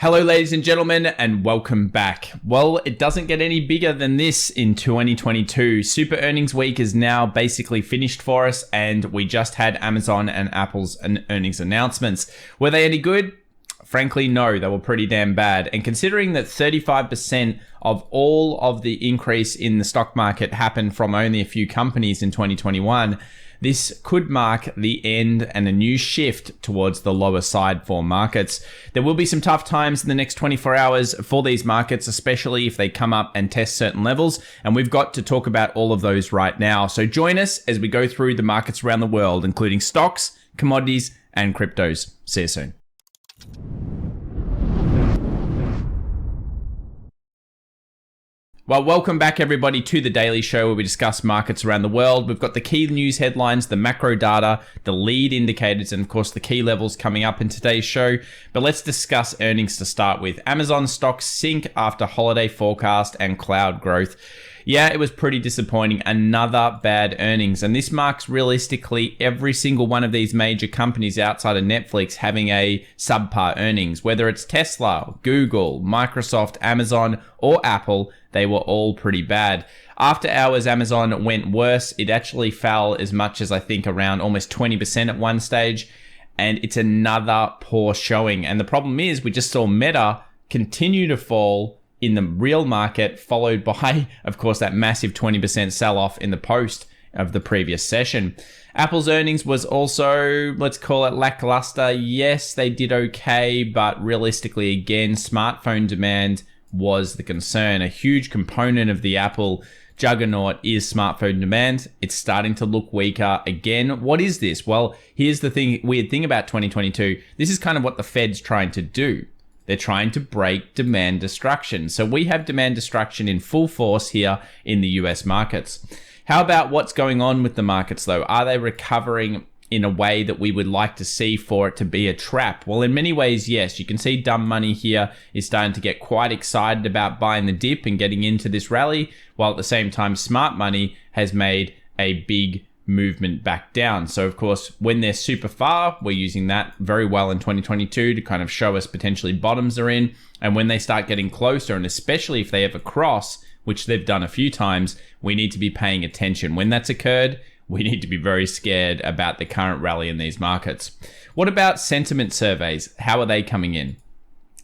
Hello, ladies and gentlemen, and welcome back. Well, it doesn't get any bigger than this in 2022. Super earnings week is now basically finished for us, and we just had Amazon and Apple's earnings announcements. Were they any good? Frankly, no, they were pretty damn bad. And considering that 35% of all of the increase in the stock market happened from only a few companies in 2021, this could mark the end and a new shift towards the lower side for markets. There will be some tough times in the next 24 hours for these markets, especially if they come up and test certain levels. And we've got to talk about all of those right now. So join us as we go through the markets around the world, including stocks, commodities, and cryptos. See you soon. Well, welcome back everybody to the Daily Show where we discuss markets around the world. We've got the key news headlines, the macro data, the lead indicators, and of course the key levels coming up in today's show. But let's discuss earnings to start with. Amazon stocks sink after holiday forecast and cloud growth. Yeah, it was pretty disappointing. Another bad earnings. And this marks realistically every single one of these major companies outside of Netflix having a subpar earnings. Whether it's Tesla, Google, Microsoft, Amazon, or Apple, they were all pretty bad. After hours, Amazon went worse. It actually fell as much as I think around almost 20% at one stage. And it's another poor showing. And the problem is we just saw Meta continue to fall in the real market, followed by, of course, that massive 20% sell-off in the post of the previous session. Apple's earnings was also, let's call it lackluster. Yes, they did okay, but realistically, again, smartphone demand was the concern. A huge component of the Apple juggernaut is smartphone demand. It's starting to look weaker again. What is this? Well, here's the weird thing about 2022. This is kind of what the Fed's trying to do. They're trying to break demand destruction. So we have demand destruction in full force here in the US markets. How about what's going on with the markets though? Are they recovering in a way that we would like to see for it to be a trap? Well, in many ways, yes. You can see dumb money here is starting to get quite excited about buying the dip and getting into this rally, while at the same time, smart money has made a big movement back down. So of course, when they're super far, we're using that very well in 2022 to kind of show us potentially bottoms are in. And when they start getting closer, and especially if they ever cross, which they've done a few times, we need to be paying attention. When that's occurred, we need to be very scared about the current rally in these markets. What about sentiment surveys? How are they coming in?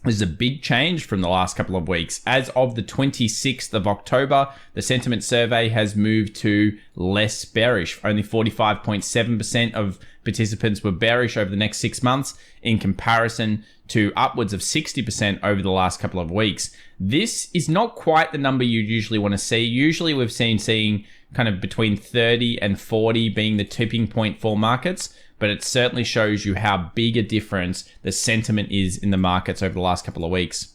There's a big change from the last couple of weeks. As of the 26th of October, the sentiment survey has moved to less bearish. Only 45.7% of participants were bearish over the next 6 months in comparison to upwards of 60% over the last couple of weeks. This is not quite the number you usually want to see. Usually we've seeing kind of between 30 and 40 being the tipping point for markets, but it certainly shows you how big a difference the sentiment is in the markets over the last couple of weeks.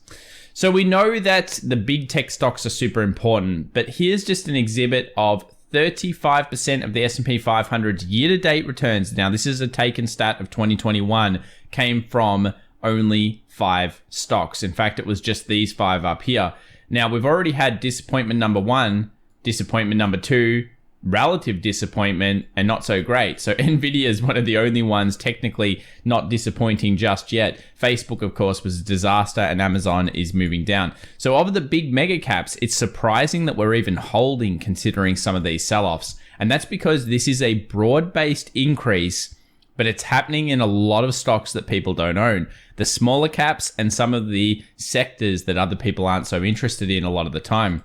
So we know that the big tech stocks are super important, but here's just an exhibit of 35% of the Sp500's year-to-date returns. Now, this is a taken stat of 2021, came from only 5 stocks. In fact, it was just these 5 up here. Now, we've already had disappointment number 1, disappointment number 2, relative disappointment, and not so great. So Nvidia is one of the only ones technically not disappointing just yet. Facebook, of course, was a disaster, and Amazon is moving down. So of the big mega caps, it's surprising that we're even holding considering some of these sell-offs. And that's because this is a broad-based increase, but it's happening in a lot of stocks that people don't own. The smaller caps and some of the sectors that other people aren't so interested in a lot of the time.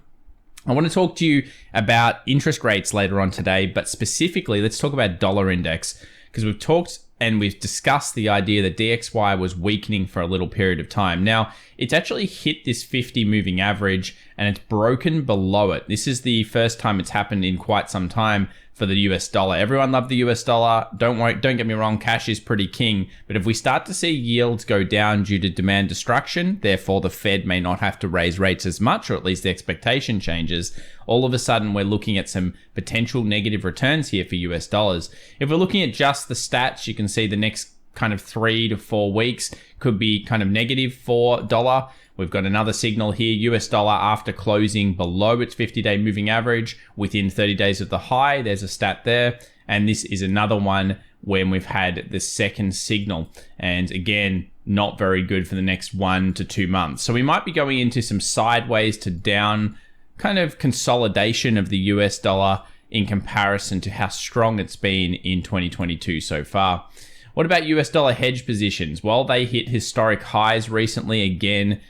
I want to talk to you about interest rates later on today, but specifically, let's talk about dollar index, because we've talked and we've discussed the idea that DXY was weakening for a little period of time. Now, it's actually hit this 50 moving average and it's broken below it. This is the first time it's happened in quite some time for the US dollar. Everyone loved the US dollar. Don't worry, don't get me wrong, cash is pretty king. But if we start to see yields go down due to demand destruction, therefore the Fed may not have to raise rates as much, or at least the expectation changes, all of a sudden we're looking at some potential negative returns here for US dollars. If we're looking at just the stats, you can see the next kind of 3 to 4 weeks could be kind of negative for dollar. We've got another signal here, US dollar after closing below its 50-day moving average within 30 days of the high. There's a stat there. And this is another one when we've had the second signal. And again, not very good for the next 1 to 2 months. So we might be going into some sideways to down kind of consolidation of the US dollar in comparison to how strong it's been in 2022 so far. What about US dollar hedge positions? Well, they hit historic highs recently, again,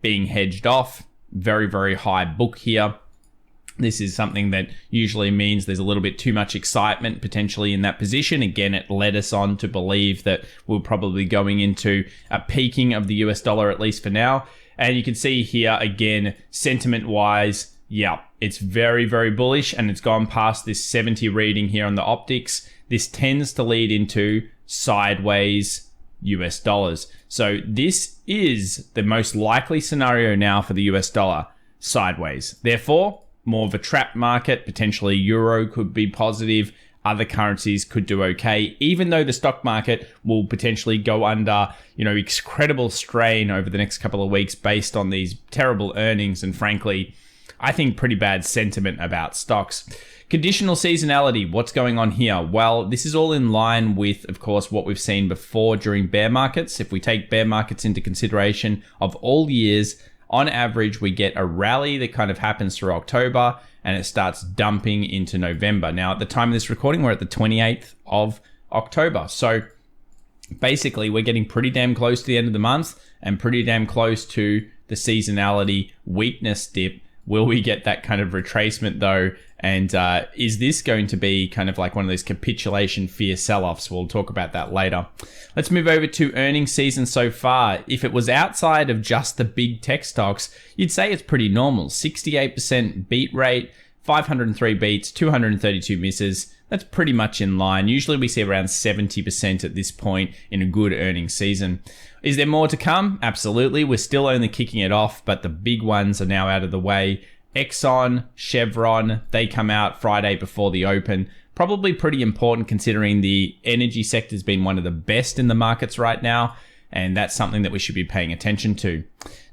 being hedged off. Very, very high book here. This is something that usually means there's a little bit too much excitement potentially in that position. Again, it led us on to believe that we're probably going into a peaking of the US dollar, at least for now. And you can see here, again, sentiment-wise, yeah, it's very, very bullish, and it's gone past this 70 reading here on the optics. This tends to lead into sideways US dollars. So this is the most likely scenario now for the US dollar, sideways. Therefore, more of a trap market. Potentially euro could be positive. Other currencies could do okay, even though the stock market will potentially go under, incredible strain over the next couple of weeks based on these terrible earnings and, frankly, I think pretty bad sentiment about stocks. Conditional seasonality, what's going on here? Well, this is all in line with, of course, what we've seen before during bear markets. If we take bear markets into consideration of all years, on average, we get a rally that kind of happens through October and it starts dumping into November. Now, at the time of this recording, we're at the 28th of October. So basically, we're getting pretty damn close to the end of the month and pretty damn close to the seasonality weakness dip. Will we get that kind of retracement though? And is this going to be kind of like one of those capitulation fear sell-offs? We'll talk about that later. Let's move over to earnings season so far. If it was outside of just the big tech stocks, you'd say it's pretty normal. 68% beat rate, 503 beats, 232 misses. That's pretty much in line. Usually we see around 70% at this point in a good earnings season. Is there more to come? Absolutely. We're still only kicking it off, but the big ones are now out of the way. Exxon, Chevron, they come out Friday before the open. Probably pretty important considering the energy sector has been one of the best in the markets right now, and that's something that we should be paying attention to.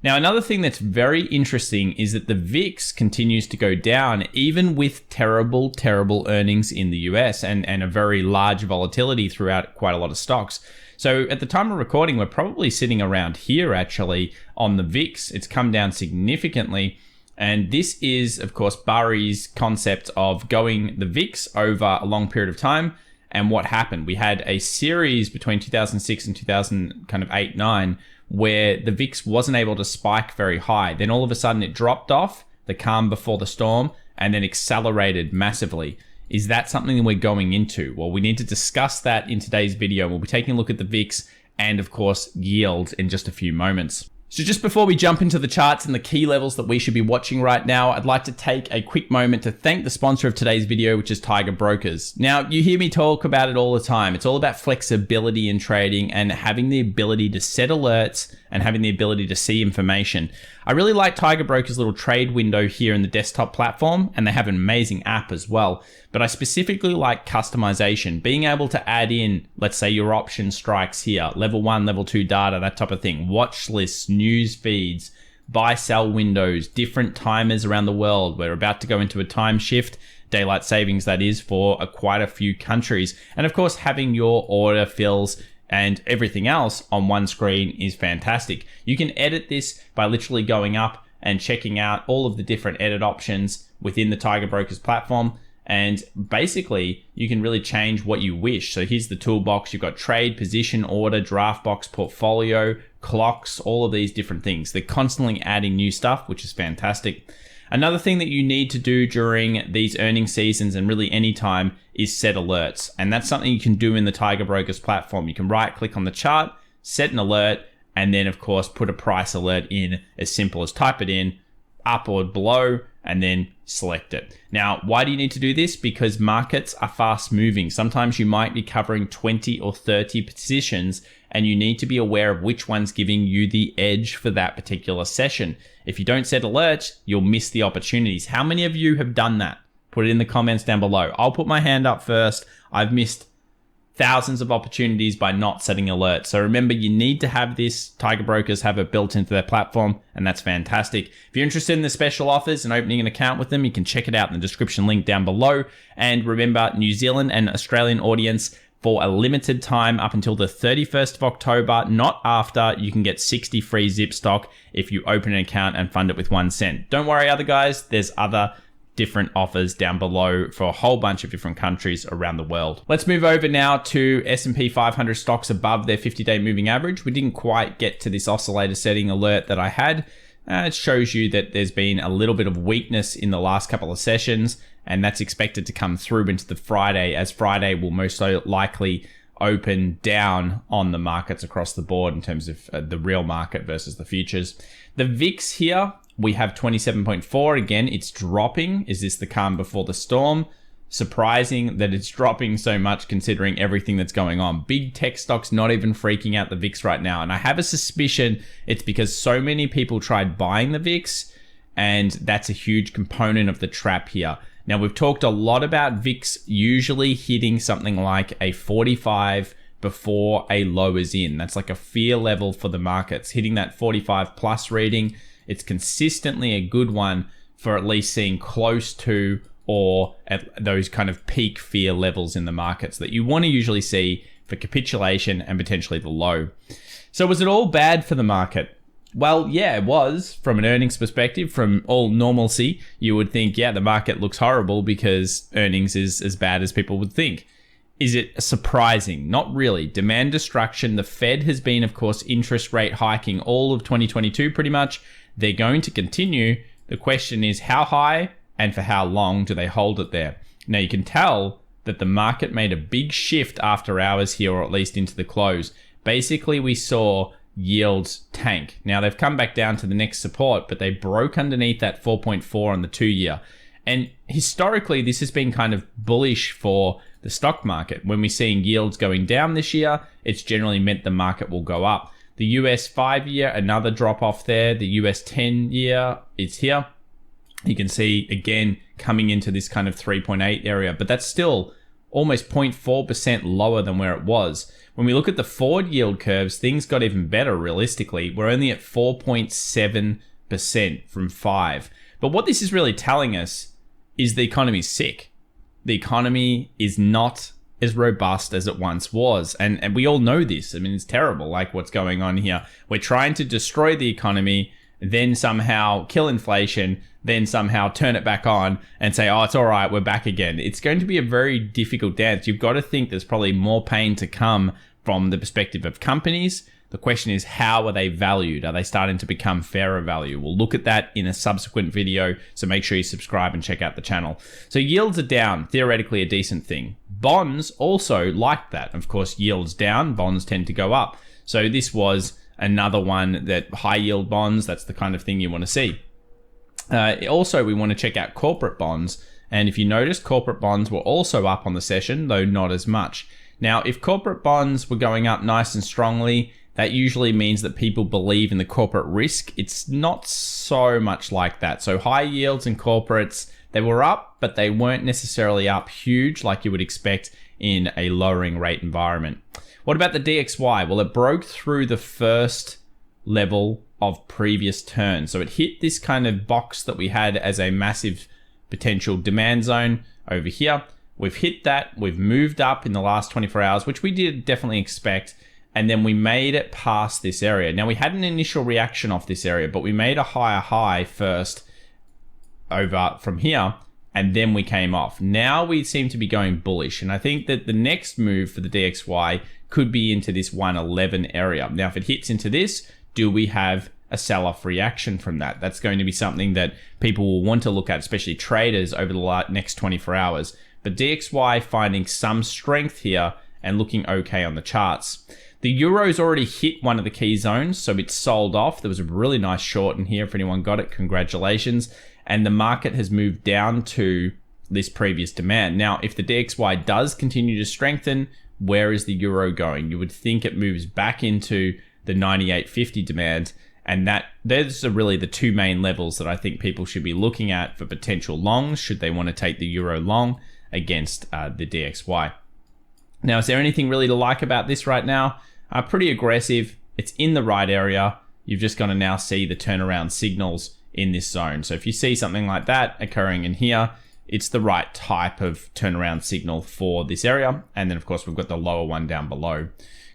Now, another thing that's very interesting is that the VIX continues to go down, even with terrible, terrible earnings in the US and a very large volatility throughout quite a lot of stocks. So at the time of recording, we're probably sitting around here actually on the VIX. It's come down significantly. And this is, of course, Barry's concept of going the VIX over a long period of time. And what happened? We had a series between 2006 and 2008-9 where the VIX wasn't able to spike very high. Then all of a sudden it dropped off, the calm before the storm, and then accelerated massively. Is that something that we're going into? Well, we need to discuss that in today's video. We'll be taking a look at the VIX and, of course, yield in just a few moments. So just before we jump into the charts and the key levels that we should be watching right now, I'd like to take a quick moment to thank the sponsor of today's video, which is Tiger Brokers. Now, you hear me talk about it all the time. It's all about flexibility in trading and having the ability to set alerts and having the ability to see information. I really like Tiger Brokers' little trade window here in the desktop platform, and they have an amazing app as well. But I specifically like customization, being able to add in, let's say your option strikes here, level 1, level 2 data, that type of thing, watch lists, news feeds, buy sell windows, different timers around the world. We're about to go into a time shift, daylight savings that is, for quite a few countries. And of course, having your order fills and everything else on one screen is fantastic. You can edit this by literally going up and checking out all of the different edit options within the Tiger Brokers platform. And basically, you can really change what you wish. So here's the toolbox. You've got trade, position, order, draft box, portfolio, clocks, all of these different things. They're constantly adding new stuff, which is fantastic. Another thing that you need to do during these earning seasons and really any time is set alerts. And that's something you can do in the Tiger Brokers platform. You can right click on the chart, set an alert, and then of course put a price alert in, as simple as type it in, up or below, and then select it. Now, why do you need to do this? Because markets are fast moving. Sometimes you might be covering 20 or 30 positions and you need to be aware of which one's giving you the edge for that particular session. If you don't set alerts, you'll miss the opportunities. How many of you have done that? Put it in the comments down below. I'll put my hand up first. I've missed thousands of opportunities by not setting alerts. So remember, you need to have this. Tiger Brokers have it built into their platform, and that's fantastic. If you're interested in the special offers and opening an account with them, you can check it out in the description link down below. And remember, New Zealand and Australian audience, for a limited time up until the 31st of October, not after. You can get 60 free zip stock if you open an account and fund it with 1 cent. Don't worry, other guys, there's other different offers down below for a whole bunch of different countries around the world. Let's move over now to S&P 500 stocks above their 50-day moving average. We didn't quite get to this oscillator setting alert that I had. It shows you that there's been a little bit of weakness in the last couple of sessions, and that's expected to come through into the Friday, as Friday will most likely open down on the markets across the board in terms of the real market versus the futures. The VIX here, we have 27.4. Again, it's dropping. Is this the calm before the storm? Surprising that it's dropping so much considering everything that's going on. Big tech stocks not even freaking out the VIX right now. And I have a suspicion it's because so many people tried buying the VIX, and that's a huge component of the trap here. Now, we've talked a lot about VIX usually hitting something like a 45 before a low is in. That's like a fear level for the markets. Hitting that 45 plus reading, it's consistently a good one for at least seeing close to or at those kind of peak fear levels in the markets that you want to usually see for capitulation and potentially the low. So was it all bad for the market? Well, yeah, it was. From an earnings perspective, from all normalcy, you would think, yeah, the market looks horrible because earnings is as bad as people would think. Is it surprising? Not really. Demand destruction. The Fed has been, of course, interest rate hiking all of 2022 pretty much. They're going to continue. The question is how high and for how long do they hold it there? Now, you can tell that the market made a big shift after hours here, or at least into the close. Basically, we saw yields tank. Now, they've come back down to the next support, but they broke underneath that 4.4 on the 2-year. And historically, this has been kind of bullish for the stock market. When we're seeing yields going down this year, it's generally meant the market will go up. The US 5-year, another drop off there. The US 10-year, it's here. You can see, again, coming into this kind of 3.8 area, but that's still almost 0.4% lower than where it was. When we look at the forward yield curves, things got even better realistically. We're only at 4.7% from 5. But what this is really telling us is the economy's sick. The economy is not as robust as it once was. And we all know this. I mean, it's terrible, like what's going on here. We're trying to destroy the economy, then somehow kill inflation, then somehow turn it back on and say, oh, it's all right, we're back again. It's going to be a very difficult dance. You've got to think there's probably more pain to come from the perspective of companies. The question is, how are they valued? Are they starting to become fairer value? We'll look at that in a subsequent video, so make sure you subscribe and check out the channel. So yields are down, theoretically a decent thing. Bonds also like that. Of course, yields down, bonds tend to go up. So this was another one that high yield bonds, that's the kind of thing you want to see. Also, we want to check out corporate bonds. And if you notice, corporate bonds were also up on the session, though not as much. Now, if corporate bonds were going up nice and strongly, that usually means that people believe in the corporate risk. It's not so much like that. So high yields and corporates, they were up, but they weren't necessarily up huge like you would expect in a lowering rate environment. What about the DXY? Well, it broke through the first level of previous turn. So it hit this kind of box that we had as a massive potential demand zone over here. We've hit that. We've moved up in the last 24 hours, which we did definitely expect. And then we made it past this area. Now, we had an initial reaction off this area, but we made a higher high first over from here, and then we came off. Now we seem to be going bullish, and I think that the next move for the DXY could be into this 111 area. Now, if it hits into this, do we have a sell-off reaction from that? That's going to be something that people will want to look at, especially traders, over the next 24 hours. But DXY finding some strength here and looking okay on the charts. The Euro's already hit one of the key zones, so it's sold off. There was a really nice short in here. If anyone got it, congratulations. And the market has moved down to this previous demand. Now, if the DXY does continue to strengthen, where is the Euro going? You would think it moves back into the 98.50 demand. And those are really the two main levels that I think people should be looking at for potential longs, should they want to take the Euro long against the DXY. Now, is there anything really to like about this right now? Pretty aggressive. It's in the right area. You've just got to now see the turnaround signals in this zone. So if you see something like that occurring in here, it's the right type of turnaround signal for this area. And then of course we've got the lower one down below.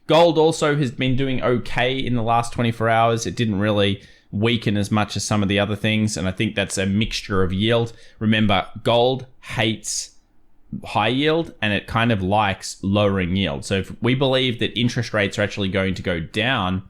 Gold also has been doing okay in the last 24 hours. It didn't really weaken as much as some of the other things, and I think that's a mixture of yield. Remember, gold hates high yield and it kind of likes lowering yield. So if we believe that interest rates are actually going to go down,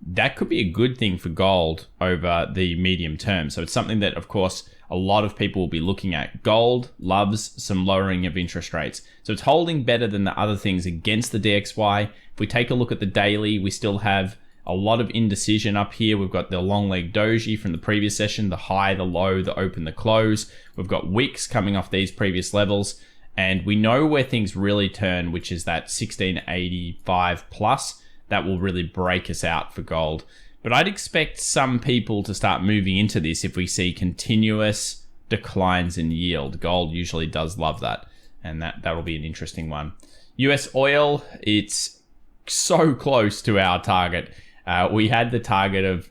that could be a good thing for gold over the medium term. So it's something that, of course, a lot of people will be looking at. Gold loves some lowering of interest rates. So it's holding better than the other things against the DXY. If we take a look at the daily, we still have a lot of indecision up here. We've got the long leg doji from the previous session, the high, the low, the open, the close. We've got wicks coming off these previous levels. And we know where things really turn, which is that 1685 plus. That will really break us out for gold. But I'd expect some people to start moving into this if we see continuous declines in yield. Gold usually does love that. And that'll be an interesting one. US oil, it's so close to our target. We had the target of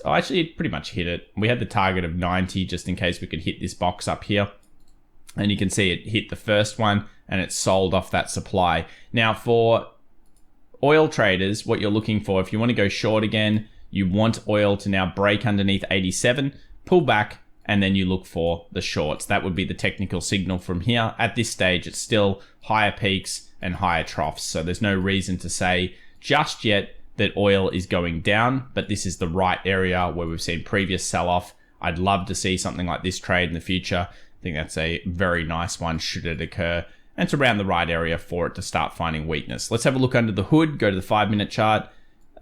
actually it pretty much hit it. We had the target of 90 just in case we could hit this box up here. And you can see it hit the first one and it sold off that supply. Now for oil traders, what you're looking for, if you want to go short again, you want oil to now break underneath 87, pull back, and then you look for the shorts. That would be the technical signal from here. At this stage, it's still higher peaks and higher troughs. So there's no reason to say just yet that oil is going down, but this is the right area where we've seen previous sell-off. I'd love to see something like this trade in the future. I think that's a very nice one should it occur. And it's around the right area for it to start finding weakness. Let's have a look under the hood, go to the 5-minute chart.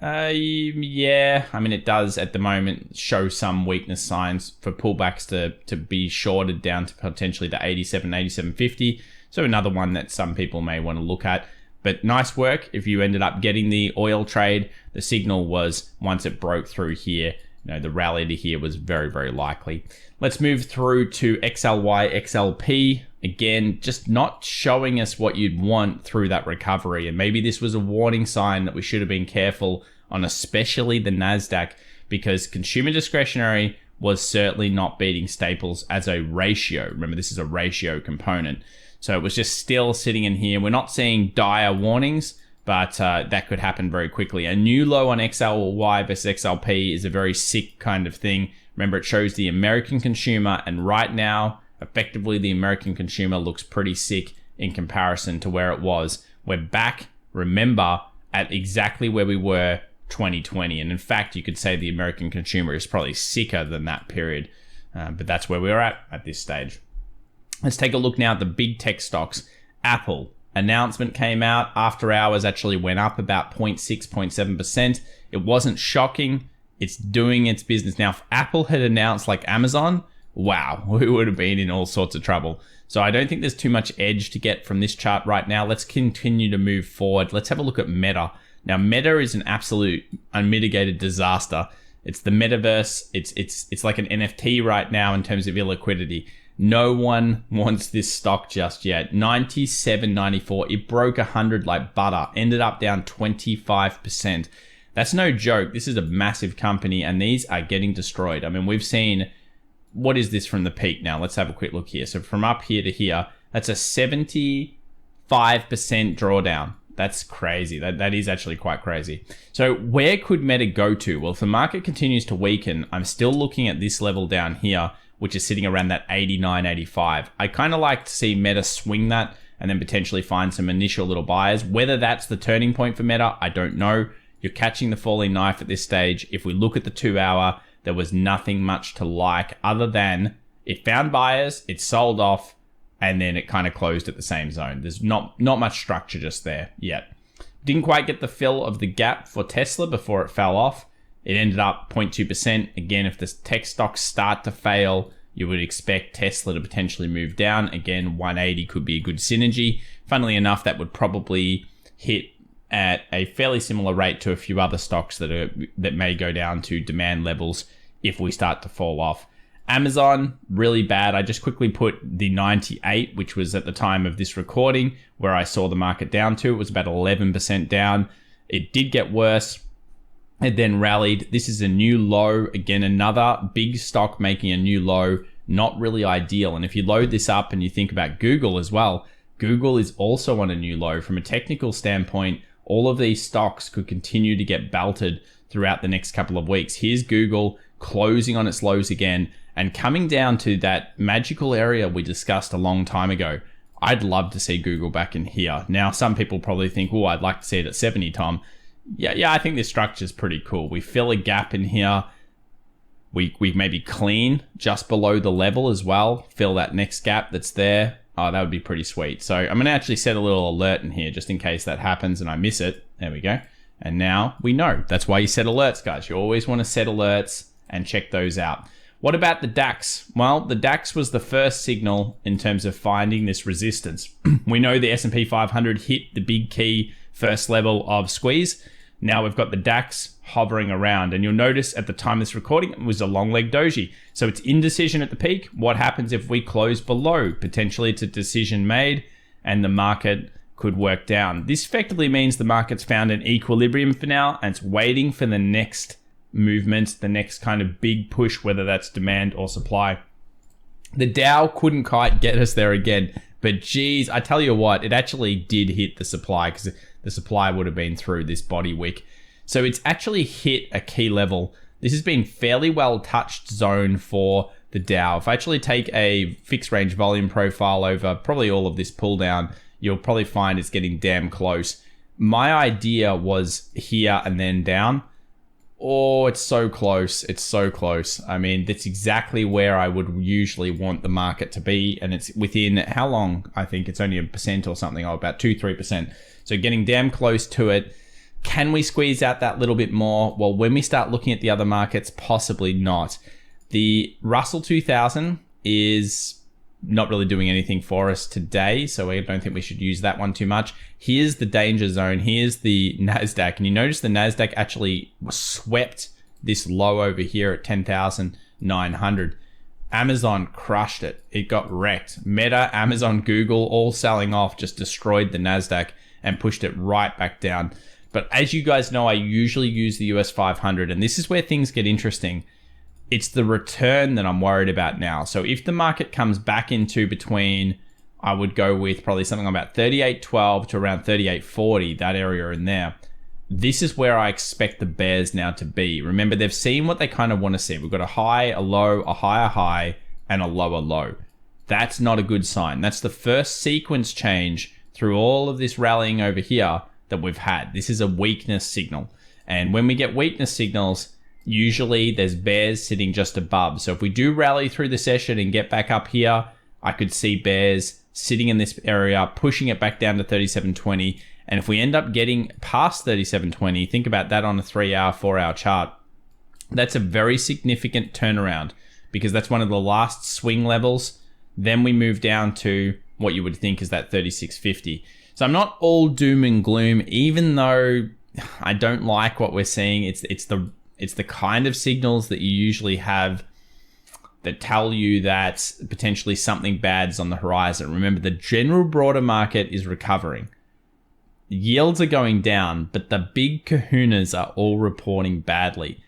Yeah, I mean, it does at the moment show some weakness signs for pullbacks to be shorted down to potentially the 87, 87.50. So another one that some people may want to look at. But nice work if you ended up getting the oil trade. The signal was once it broke through here, the rally to here was very, very likely. Let's move through to XLY, XLP. Again, just not showing us what you'd want through that recovery. And maybe this was a warning sign that we should have been careful on, especially the NASDAQ, because consumer discretionary was certainly not beating staples as a ratio. Remember, this is a ratio component. So it was just still sitting in here. We're not seeing dire warnings, but that could happen very quickly. A new low on XLY versus XLP is a very sick kind of thing. Remember, it shows the American consumer, and right now, effectively, the American consumer looks pretty sick in comparison to where it was. We're back, remember, at exactly where we were 2020. And in fact, you could say the American consumer is probably sicker than that period. But that's where we're at this stage. Let's take a look now at the big tech stocks. Apple announcement came out after hours, actually went up about 0.6, 0.7%. It wasn't shocking. It's doing its business. Now, if Apple had announced like Amazon, wow, we would have been in all sorts of trouble. So I don't think there's too much edge to get from this chart right now. Let's continue to move forward. Let's have a look at Meta. Now, Meta is an absolute unmitigated disaster. It's the metaverse. It's like an NFT right now in terms of illiquidity. No one wants this stock just yet. 97.94. It broke 100 like butter. Ended up down 25%. That's no joke. This is a massive company, and these are getting destroyed. I mean, we've seen, what is this from the peak now? Let's have a quick look here. So from up here to here, that's a 75% drawdown. That's crazy. That is actually quite crazy. So where could Meta go to? Well, if the market continues to weaken, I'm still looking at this level down here, which is sitting around that 89, 85. I kind of like to see Meta swing that and then potentially find some initial little buyers. Whether that's the turning point for Meta, I don't know. You're catching the falling knife at this stage. If we look at the 2 hour, there was nothing much to like other than it found buyers, it sold off, and then it kind of closed at the same zone. There's not much structure just there yet. Didn't quite get the fill of the gap for Tesla before it fell off. It ended up 0.2%. Again, if the tech stocks start to fail, you would expect Tesla to potentially move down. Again, 180 could be a good synergy. Funnily enough, that would probably hit at a fairly similar rate to a few other stocks that may go down to demand levels if we start to fall off. Amazon, really bad. I just quickly put the 98, which was at the time of this recording, where I saw the market down to. It was about 11% down. It did get worse. It then rallied. This is a new low. Again, another big stock making a new low. not really ideal. And if you load this up and you think about Google as well, Google is also on a new low. From a technical standpoint, all of these stocks could continue to get belted throughout the next couple of weeks. Here's Google closing on its lows again and coming down to that magical area we discussed a long time ago. I'd love to see Google back in here. Now, some people probably think, oh, I'd like to see it at 70, Tom. Yeah, I think this structure is pretty cool. We fill a gap in here. We maybe clean just below the level as well. Fill that next gap that's there. Oh, that would be pretty sweet. So I'm going to actually set a little alert in here just in case that happens and I miss it. There we go. And now we know. That's why you set alerts, guys. You always want to set alerts and check those out. What about the DAX? Well, the DAX was the first signal in terms of finding this resistance. We know the Sp500 hit the big key first level of squeeze. Now we've got the DAX hovering around, and you'll notice at the time of this recording, it was a long leg doji. So it's indecision at the peak. What happens if we close below? Potentially it's a decision made and the market could work down. This effectively means the market's found an equilibrium for now, and it's waiting for the next movement, the next kind of big push, whether that's demand or supply. The Dow couldn't quite get us there again, but geez, I tell you what, it actually did hit the supply, because the supply would have been through this body wick. So it's actually hit a key level. This has been fairly well touched zone for the Dow. If I actually take a fixed range volume profile over probably all of this pull down, you'll probably find it's getting damn close. My idea was here and then down. Oh, it's so close. It's so close. I mean, that's exactly where I would usually want the market to be. And it's within how long? I think it's only 1% or something, or about 2-3%. So getting damn close to it. Can we squeeze out that little bit more? Well, when we start looking at the other markets, possibly not. The Russell 2000 is not really doing anything for us today, so I don't think we should use that one too much. Here's the danger zone. Here's the NASDAQ, and you notice the NASDAQ actually swept this low over here at 10,900. Amazon crushed it. It got wrecked. Meta, Amazon, Google, all selling off, just destroyed the NASDAQ and pushed it right back down. But as you guys know, I usually use the US 500, and this is where things get interesting. It's the return that I'm worried about now. So if the market comes back into between, I would go with probably something about 38.12 to around 38.40, that area in there. This is where I expect the bears now to be. Remember, they've seen what they kind of want to see. We've got a high, a low, a higher high, and a lower low. That's not a good sign. That's the first sequence change through all of this rallying over here that we've had. This is a weakness signal. And when we get weakness signals, usually there's bears sitting just above. So if we do rally through the session and get back up here, I could see bears sitting in this area, pushing it back down to 37.20. And if we end up getting past 37.20, think about that on a 3-hour, 4-hour chart. That's a very significant turnaround, because that's one of the last swing levels. Then we move down to what you would think is that 36.50. So I'm not all doom and gloom, even though I don't like what we're seeing. It's the kind of signals that you usually have that tell you that potentially something bad's on the horizon. Remember, the general broader market is recovering. Yields are going down, but the big kahunas are all reporting badly.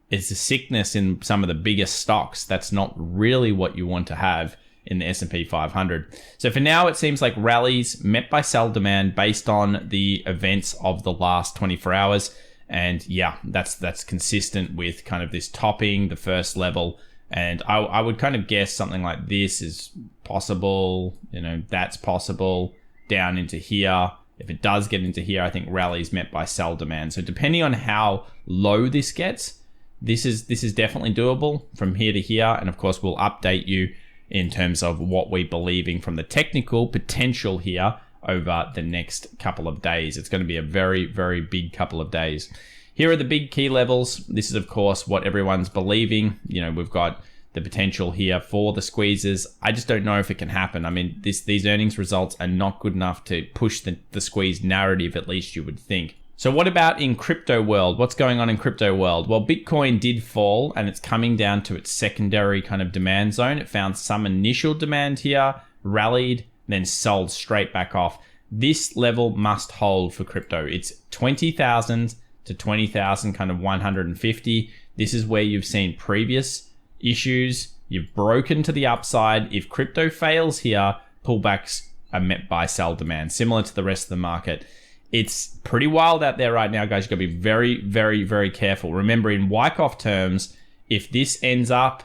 It's a sickness in some of the biggest stocks. That's not really what you want to have in the S&P 500. So for now, it seems like rallies met by sell demand based on the events of the last 24 hours. And yeah, that's consistent with kind of this topping, the first level. And I would kind of guess something like this is possible. You know, that's possible down into here. If it does get into here, I think rallies met by sell demand. So depending on how low this gets, this is definitely doable from here to here. And of course, we'll update you in terms of what we're believing from the technical potential here over the next couple of days. It's going to be a very, very big couple of days. Here are the big key levels. This is, of course, what everyone's believing. You know, we've got the potential here for the squeezes. I just don't know if it can happen. I mean, these earnings results are not good enough to push the squeeze narrative, at least you would think. So what about in crypto world? What's going on in crypto world? Well, Bitcoin did fall, and it's coming down to its secondary kind of demand zone. It found some initial demand here, rallied, then sold straight back off. This level must hold for crypto. It's 20,000 to 20,000, kind of 150. This is where you've seen previous issues You've broken to the upside. If crypto fails here, pullbacks are met by sell demand, similar to the rest of the market. It's pretty wild out there right now, guys. You've got to be very, very, very careful. Remember, in Wyckoff terms, if this ends up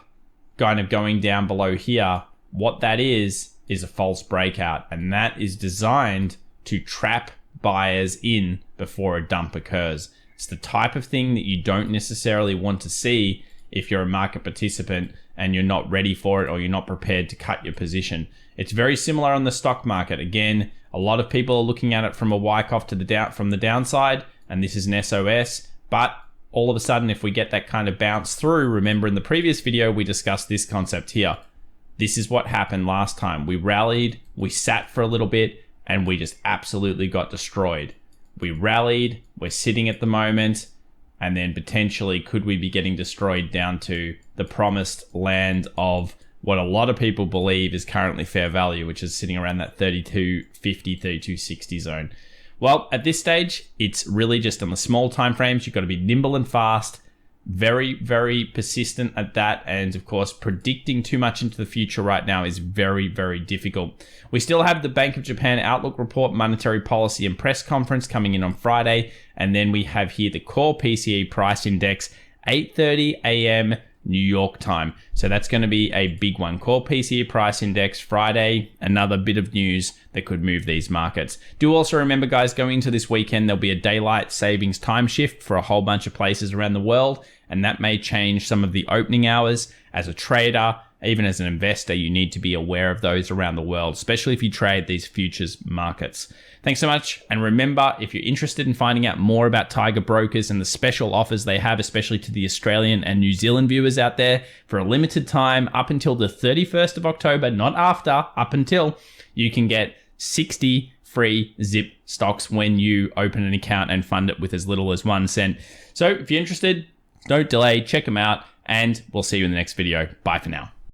kind of going down below here, what that is a false breakout. And that is designed to trap buyers in before a dump occurs. It's the type of thing that you don't necessarily want to see if you're a market participant and you're not ready for it or you're not prepared to cut your position. It's very similar on the stock market. Again, a lot of people are looking at it from a Wyckoff to from the downside, and this is an SOS. But all of a sudden, if we get that kind of bounce through, remember in the previous video, we discussed this concept here. This is what happened last time. We rallied, we sat for a little bit, and we just absolutely got destroyed. We rallied, we're sitting at the moment, and then potentially could we be getting destroyed down to the promised land of what a lot of people believe is currently fair value, which is sitting around that 3250, 3260 zone. Well, at this stage, it's really just on the small time frames. You've got to be nimble and fast, very, very persistent at that. And of course, predicting too much into the future right now is very, very difficult. We still have the Bank of Japan Outlook Report, Monetary Policy and Press Conference coming in on Friday. And then we have here the Core PCE Price Index, 8:30 a.m. New York time. So that's going to be a big one. Core PCE Price Index Friday, another bit of news that could move these markets. Do also remember, guys, going into this weekend, there'll be a daylight savings time shift for a whole bunch of places around the world, and that may change some of the opening hours. As a trader, even as an investor, you need to be aware of those around the world, especially if you trade these futures markets. Thanks so much. And remember, if you're interested in finding out more about Tiger Brokers and the special offers they have, especially to the Australian and New Zealand viewers out there, for a limited time up until the 31st of October, not after, up until, you can get 60 free zip stocks when you open an account and fund it with as little as 1 cent. So if you're interested, don't delay, check them out, and we'll see you in the next video. Bye for now.